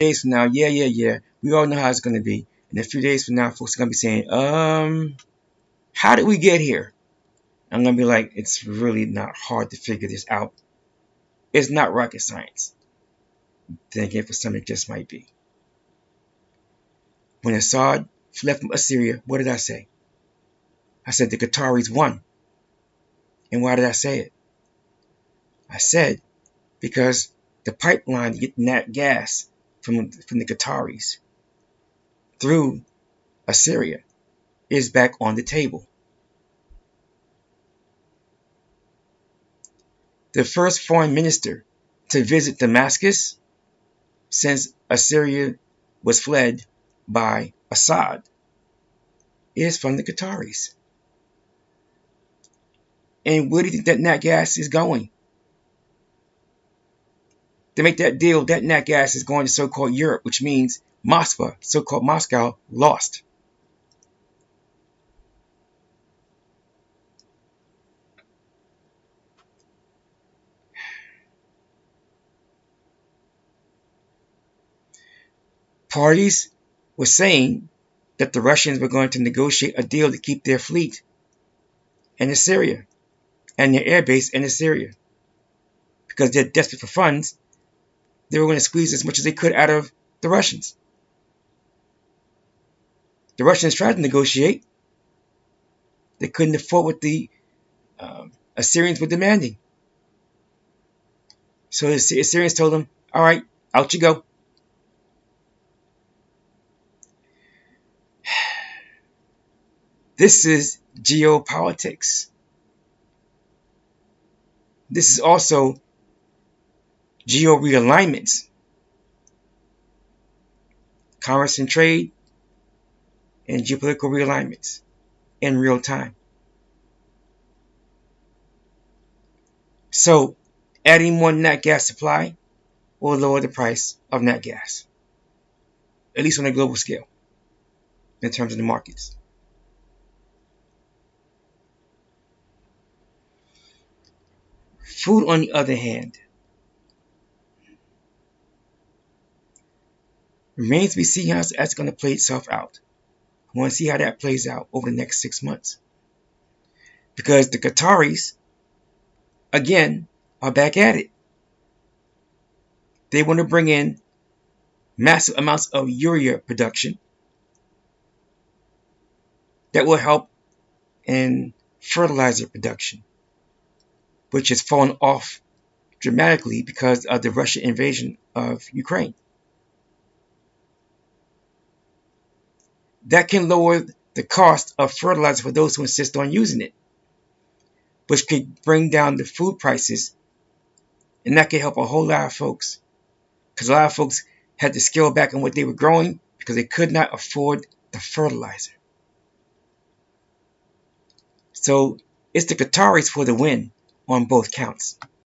days from now, yeah. We all know how it's going to be. And a few days from now, folks are going to be saying, how did we get here? I'm going to be like, it's really not hard to figure this out. It's not rocket science. Then again, for some, it just might be. When Assad fled from Assyria, what did I say? I said the Qataris won. And why did I say it? I said because the pipeline to get nat gas from the Qataris through Assyria is back on the table. The first foreign minister to visit Damascus since Assyria was fled by Assad is from the Qataris. And where do you think that nat gas is going? To make that deal, that nat gas is going to so-called Europe, which means Moscow, so-called Moscow, lost. Parties were saying that the Russians were going to negotiate a deal to keep their fleet in Assyria and their airbase in Assyria. Because they're desperate for funds, they were going to squeeze as much as they could out of the Russians. The Russians tried to negotiate. They couldn't afford what the Assyrians were demanding. So the Assyrians told them, all right, out you go. This is geopolitics. This is also geo-realignments. Commerce and trade and geopolitical realignments in real time. So, adding more nat gas supply will lower the price of nat gas, at least on a global scale, in terms of the markets. Food, on the other hand, remains to be seen how that's going to play itself out. I want to see how that plays out over the next 6 months. Because the Qataris, again, are back at it. They want to bring in massive amounts of urea production that will help in fertilizer production, which has fallen off dramatically because of the Russian invasion of Ukraine. That can lower the cost of fertilizer for those who insist on using it, which could bring down the food prices, and that could help a whole lot of folks, because a lot of folks had to scale back on what they were growing because they could not afford the fertilizer. So it's the Qataris for the win on both counts.